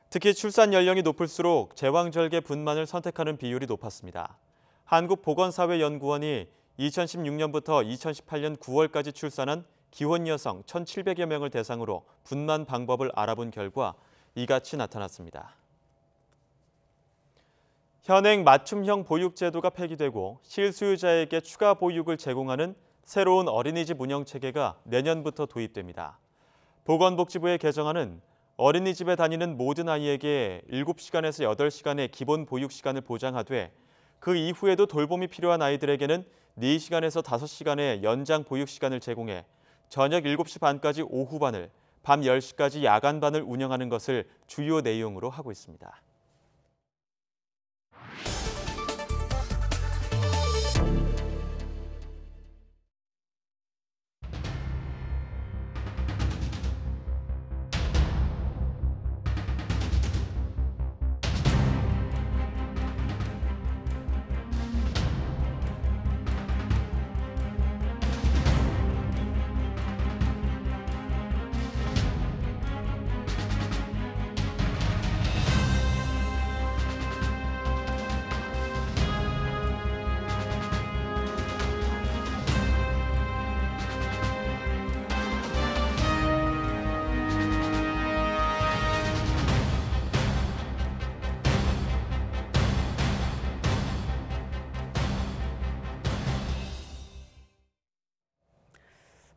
특히 출산 연령이 높을수록 제왕절개 분만을 선택하는 비율이 높았습니다. 한국보건사회연구원이 2016년부터 2018년 9월까지 출산한 기혼 여성 1,700여 명을 대상으로 분만 방법을 알아본 결과 이같이 나타났습니다. 현행 맞춤형 보육제도가 폐기되고 실수요자에게 추가 보육을 제공하는 새로운 어린이집 운영체계가 내년부터 도입됩니다. 보건복지부의 개정안은 어린이집에 다니는 모든 아이에게 7시간에서 8시간의 기본 보육 시간을 보장하되 그 이후에도 돌봄이 필요한 아이들에게는 4시간에서 5시간의 연장 보육 시간을 제공해 저녁 7시 반까지 오후반을, 밤 10시까지 야간반을 운영하는 것을 주요 내용으로 하고 있습니다.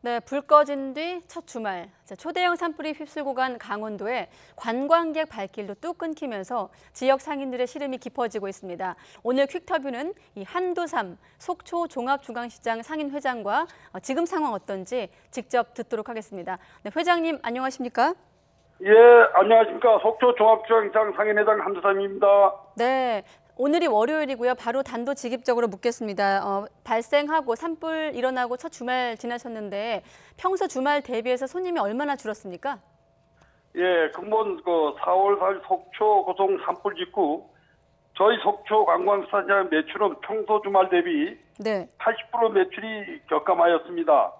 네, 불 꺼진 뒤 첫 주말. 초대형 산불이 휩쓸고 간 강원도에 관광객 발길도 뚝 끊기면서 지역 상인들의 시름이 깊어지고 있습니다. 오늘 퀵터뷰는 이 한두삼 속초 종합중앙시장 상인 회장과 지금 상황 어떤지 직접 듣도록 하겠습니다. 네, 회장님 안녕하십니까? 예, 안녕하십니까. 속초 종합중앙시장 상인회장 한두삼입니다. 네. 오늘이 월요일이고요. 바로 단도직입적으로 묻겠습니다. 발생하고 산불 일어나고 첫 주말 지나셨는데 평소 주말 대비해서 손님이 얼마나 줄었습니까? 예, 근본 4월 4일 속초 고성 산불 직후 저희 속초 관광시장 매출은 평소 주말 대비 80% 매출이 격감하였습니다.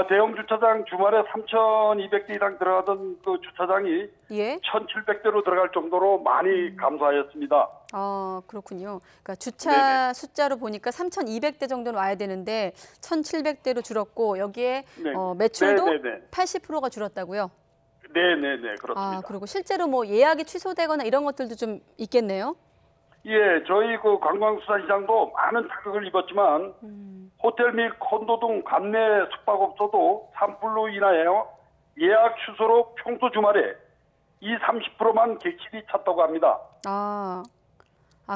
대형 주차장 주말에 3,200대 이상 들어가던 그 주차장이 1,700대로 들어갈 정도로 많이 감소하였습니다. 그렇군요. 그러니까 주차 숫자로 보니까 3,200대 정도는 와야 되는데 1,700대로 줄었고 여기에 매출도 80%가 줄었다고요? 네네네, 그렇습니다. 그리고 실제로 뭐 예약이 취소되거나 이런 것들도 좀 있겠네요? 예, 저희 그 관광수산시장도 많은 타격을 입었지만 호텔 및 콘도 등 관내 숙박업소도 산불로 인하여 예약 취소로 평소 주말에 30%만 객실이 찼다고 합니다.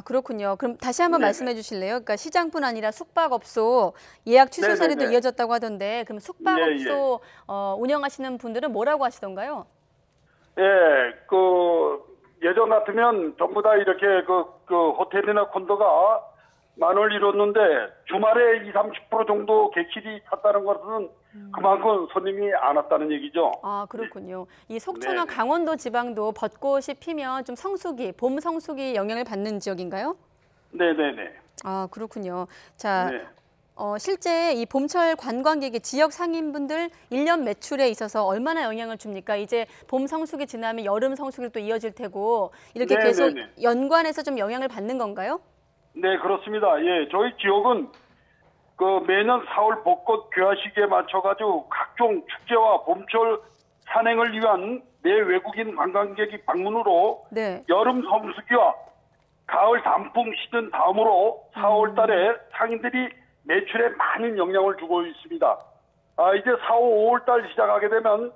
그렇군요. 그럼 다시 한번 말씀해 주실래요? 그러니까 시장뿐 아니라 숙박업소 예약 취소 사례도 이어졌다고 하던데 그럼 숙박업소 운영하시는 분들은 뭐라고 하시던가요? 예, 예전 같으면 전부 다 이렇게 호텔이나 콘도가 만을 이뤘는데 주말에 20-30% 정도 객실이 찼다는 것은 그만큼 손님이 안 왔다는 얘기죠. 그렇군요. 이 속초나 강원도 지방도 벚꽃이 피면 좀 봄 성수기 영향을 받는 지역인가요? 네네네. 그렇군요. 자, 실제 이 봄철 관광객의 지역 상인분들 1년 매출에 있어서 얼마나 영향을 줍니까? 이제 봄 성수기 지나면 여름 성수기로 또 이어질 테고 이렇게 계속 연관해서 좀 영향을 받는 건가요? 네, 그렇습니다. 예, 저희 지역은 매년 4월 벚꽃 귀화 시기에 맞춰가지고 각종 축제와 봄철 산행을 위한 내외국인 관광객이 방문으로 여름 성수기와 가을 단풍 시즌 다음으로 4월 달에 상인들이 매출에 많은 영향을 주고 있습니다. 이제 4월, 5월 달 시작하게 되면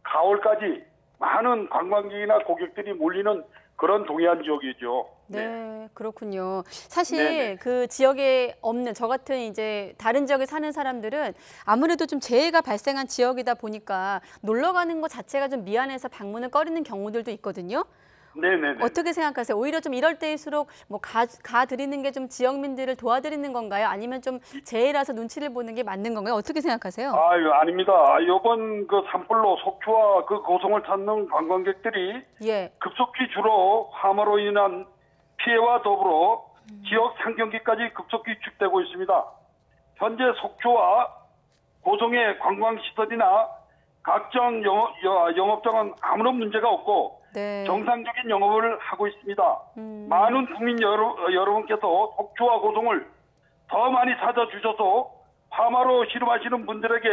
가을까지 많은 관광객이나 고객들이 몰리는 그런 동해안 지역이죠. 네, 그렇군요. 사실 그 지역에 없는 저 같은 이제 다른 지역에 사는 사람들은 아무래도 좀 재해가 발생한 지역이다 보니까 놀러 가는 것 자체가 좀 미안해서 방문을 꺼리는 경우들도 있거든요. 네네네. 어떻게 생각하세요? 오히려 좀 이럴 때일수록 뭐 가드리는 게 좀 지역민들을 도와드리는 건가요? 아니면 좀 재해라서 눈치를 보는 게 맞는 건가요? 어떻게 생각하세요? 아유, 아닙니다. 이번 그 산불로 속초와 그 고성을 찾는 관광객들이 예. 급속히 주로 화마로 인한 피해와 더불어 지역 상경기까지 급속히 축되고 있습니다. 현재 속초와 고성의 관광시설이나 각종 영업장은 아무런 문제가 없고 네. 정상적인 영업을 하고 있습니다. 많은 국민 여러분께서 속초와 고성을 더 많이 찾아주셔서 화마로 씨름하시는 분들에게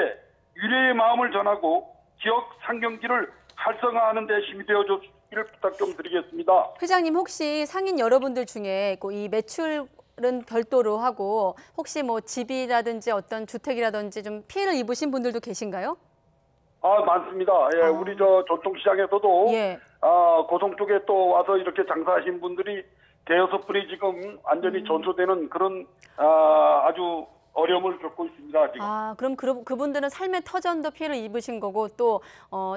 유례의 마음을 전하고 지역 상경기를 활성화하는 데 힘이 되어주기를 부탁 좀 드리겠습니다. 회장님 혹시 상인 여러분들 중에 이 매출은 별도로 하고 혹시 뭐 집이라든지 어떤 주택이라든지 좀 피해를 입으신 분들도 계신가요? 많습니다. 예, 우리 전통시장에서도 예. 고성 쪽에 또 와서 이렇게 장사하신 분들이 대여섯 분이 지금 완전히 전소되는 그런 아주 어려움을 겪고 있습니다. 지금. 그럼 그분들은 삶의 터전도 피해를 입으신 거고 또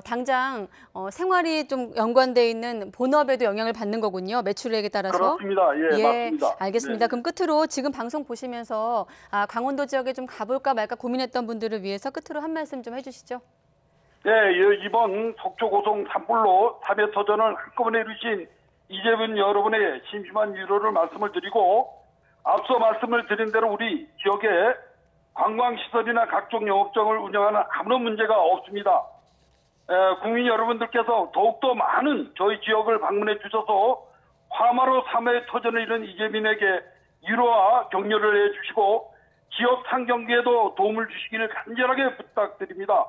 당장 생활이 좀 연관돼 있는 본업에도 영향을 받는 거군요. 매출액에 따라서. 그렇습니다. 예, 맞습니다. 알겠습니다. 네. 그럼 끝으로 지금 방송 보시면서 강원도 지역에 좀 가볼까 말까 고민했던 분들을 위해서 끝으로 한 말씀 좀 해주시죠. 네, 이번 속초 고성 산불로 사회 터전을 한꺼번에 이루신 이재분 여러분의 심심한 위로를 말씀을 드리고 앞서 말씀을 드린 대로 우리 지역에 관광시설이나 각종 영업장을 운영하는 아무런 문제가 없습니다. 국민 여러분들께서 더욱더 많은 저희 지역을 방문해 주셔서 화마로 사회 터전을 이룬 이재민에게 위로와 격려를 해주시고 지역 상경기에도 도움을 주시기를 간절하게 부탁드립니다.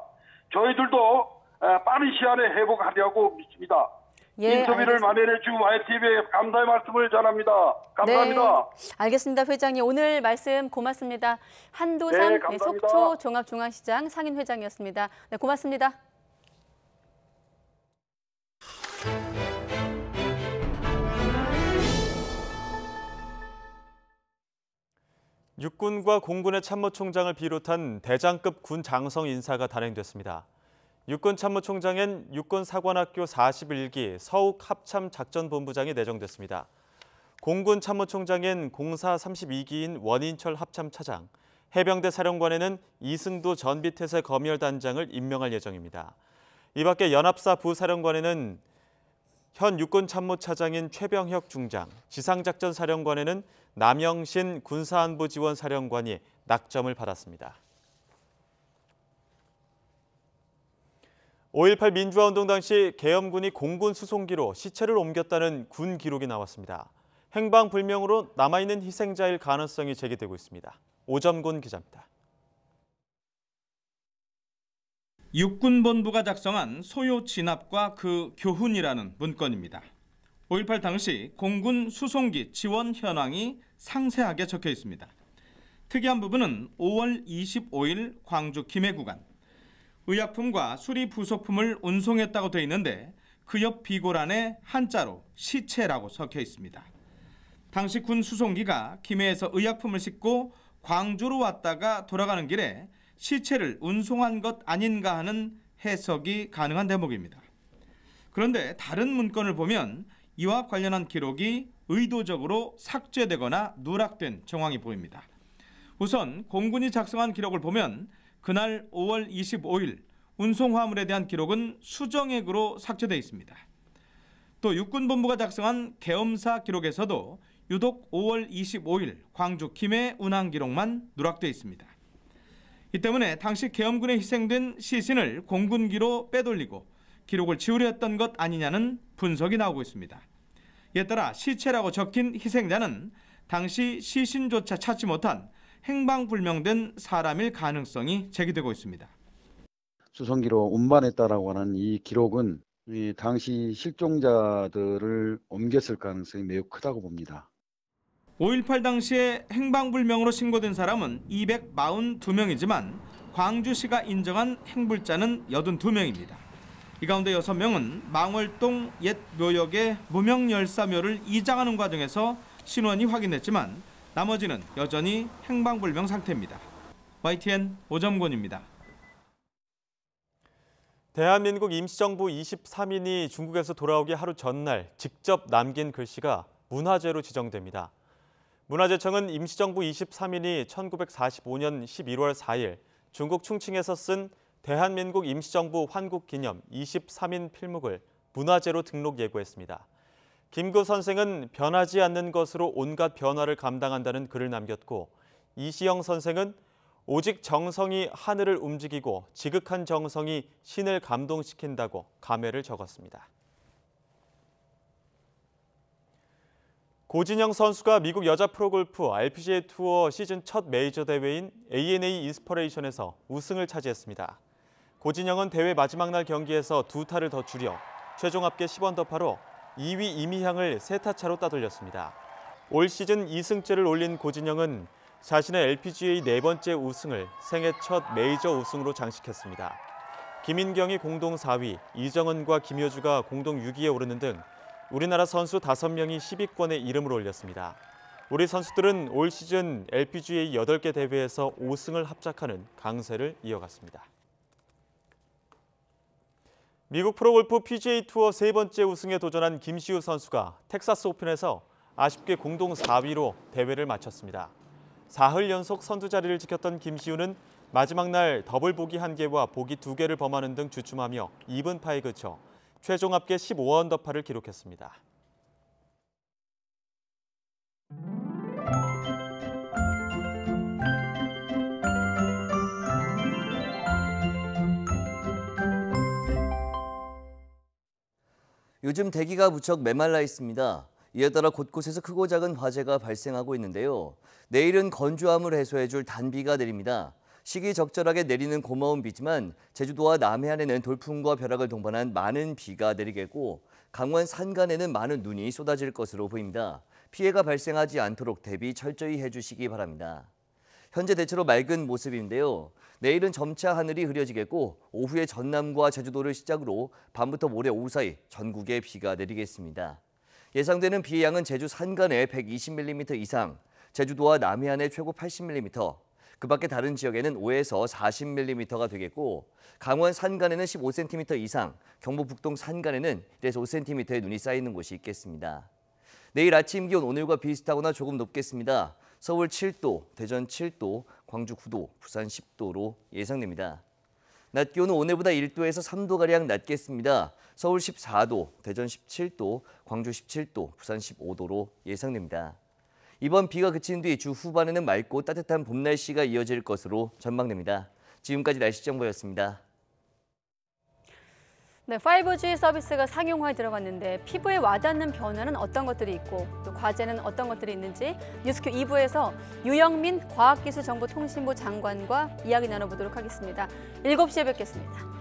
저희들도 빠른 시간에 회복하려고 믿습니다. 예, 인터뷰를 마련해 준 YTV에 감사의 말씀을 전합니다. 감사합니다. 네, 알겠습니다. 회장님 오늘 말씀 고맙습니다. 한도삼 감사합니다. 속초 종합중앙시장 상인회장이었습니다. 네, 고맙습니다. 육군과 공군의 참모총장을 비롯한 대장급 군 장성 인사가 단행됐습니다. 육군 참모총장엔 육군사관학교 41기 서욱 합참작전본부장이 내정됐습니다. 공군 참모총장엔 공사 32기인 원인철 합참차장, 해병대 사령관에는 이승도 전비태세 검열단장을 임명할 예정입니다. 이 밖에 연합사 부사령관에는 현 육군참모차장인 최병혁 중장, 지상작전사령관에는 남영신 군사안보지원사령관이 낙점을 받았습니다. 5.18 민주화운동 당시 계엄군이 공군 수송기로 시체를 옮겼다는 군 기록이 나왔습니다. 행방불명으로 남아있는 희생자일 가능성이 제기되고 있습니다. 오점곤 기자입니다. 육군본부가 작성한 소요 진압과 그 교훈이라는 문건입니다. 5.18 당시 공군 수송기 지원 현황이 상세하게 적혀 있습니다. 특이한 부분은 5월 25일 광주 김해 구간, 의약품과 수리 부속품을 운송했다고 되어 있는데 그 옆 비고란에 한자로 시체라고 적혀 있습니다. 당시 군 수송기가 김해에서 의약품을 싣고 광주로 왔다가 돌아가는 길에 시체를 운송한 것 아닌가 하는 해석이 가능한 대목입니다. 그런데 다른 문건을 보면 이와 관련한 기록이 의도적으로 삭제되거나 누락된 정황이 보입니다. 우선 공군이 작성한 기록을 보면 그날 5월 25일 운송 화물에 대한 기록은 수정액으로 삭제되어 있습니다. 또 육군본부가 작성한 계엄사 기록에서도 유독 5월 25일 광주 김해 운항 기록만 누락되어 있습니다. 이 때문에 당시 계엄군에 희생된 시신을 공군기로 빼돌리고 기록을 지우려 했던 것 아니냐는 분석이 나오고 있습니다. 이에 따라 시체라고 적힌 희생자는 당시 시신조차 찾지 못한 행방불명된 사람일 가능성이 제기되고 있습니다. 수송기로 운반했다라고 하는 이 기록은 이 당시 실종자들을 옮겼을 가능성이 매우 크다고 봅니다. 5.18 당시에 행방불명으로 신고된 사람은 242명이지만 광주시가 인정한 행불자는 82명입니다. 이 가운데 6명은 망월동 옛 묘역의 무명열사묘를 이장하는 과정에서 신원이 확인됐지만 나머지는 여전히 행방불명 상태입니다. YTN 오점곤입니다. 대한민국 임시정부 23인이 중국에서 돌아오기 하루 전날 직접 남긴 글씨가 문화재로 지정됩니다. 문화재청은 임시정부 23인이 1945년 11월 4일 중국 충칭에서 쓴 대한민국 임시정부 환국기념 23인 필묵을 문화재로 등록 예고했습니다. 김구 선생은 변하지 않는 것으로 온갖 변화를 감당한다는 글을 남겼고, 이시영 선생은 오직 정성이 하늘을 움직이고 지극한 정성이 신을 감동시킨다고 감회를 적었습니다. 고진영 선수가 미국 여자 프로골프 LPGA 투어 시즌 첫 메이저 대회인 ANA 인스퍼레이션에서 우승을 차지했습니다. 고진영은 대회 마지막 날 경기에서 2타를 더 줄여 최종 합계 10언더파로 2위 이미향을 3타 차로 따돌렸습니다. 올 시즌 2승째를 올린 고진영은 자신의 LPGA 4번째 우승을 생애 첫 메이저 우승으로 장식했습니다. 김인경이 공동 4위, 이정은과 김효주가 공동 6위에 오르는 등 우리나라 선수 5명이 10위권에 이름을 올렸습니다. 우리 선수들은 올 시즌 LPGA 8개 대회에서 5승을 합작하는 강세를 이어갔습니다. 미국 프로골프 PGA 투어 3번째 우승에 도전한 김시우 선수가 텍사스 오픈에서 아쉽게 공동 4위로 대회를 마쳤습니다. 4흘 연속 선두 자리를 지켰던 김시우는 마지막 날 더블 보기 1개와 보기 2개를 범하는 등 주춤하며 2분파에 그쳐 최종 합계 15언더파를 기록했습니다. 요즘 대기가 무척 메말라 있습니다. 이에 따라 곳곳에서 크고 작은 화재가 발생하고 있는데요. 내일은 건조함을 해소해줄 단비가 내립니다. 시기적절하게 내리는 고마운 비지만 제주도와 남해안에는 돌풍과 벼락을 동반한 많은 비가 내리겠고, 강원 산간에는 많은 눈이 쏟아질 것으로 보입니다. 피해가 발생하지 않도록 대비 철저히 해주시기 바랍니다. 현재 대체로 맑은 모습인데요. 내일은 점차 하늘이 흐려지겠고, 오후에 전남과 제주도를 시작으로 밤부터 모레 오후 사이 전국에 비가 내리겠습니다. 예상되는 비의 양은 제주 산간에 120mm 이상, 제주도와 남해안에 최고 80mm, 그 밖에 다른 지역에는 5에서 40mm가 되겠고, 강원 산간에는 15cm 이상, 경북 북동 산간에는 1에서 5cm의 눈이 쌓이는 곳이 있겠습니다. 내일 아침 기온 오늘과 비슷하거나 조금 높겠습니다. 서울 7도, 대전 7도, 광주 9도, 부산 10도로 예상됩니다. 낮 기온은 오늘보다 1도에서 3도가량 낮겠습니다. 서울 14도, 대전 17도, 광주 17도, 부산 15도로 예상됩니다. 이번 비가 그친 뒤 주 후반에는 맑고 따뜻한 봄 날씨가 이어질 것으로 전망됩니다. 지금까지 날씨 정보였습니다. 네, 5G 서비스가 상용화에 들어갔는데 피부에 와닿는 변화는 어떤 것들이 있고 또 과제는 어떤 것들이 있는지 뉴스큐 2부에서 유영민 과학기술정보통신부 장관과 이야기 나눠보도록 하겠습니다. 7시에 뵙겠습니다.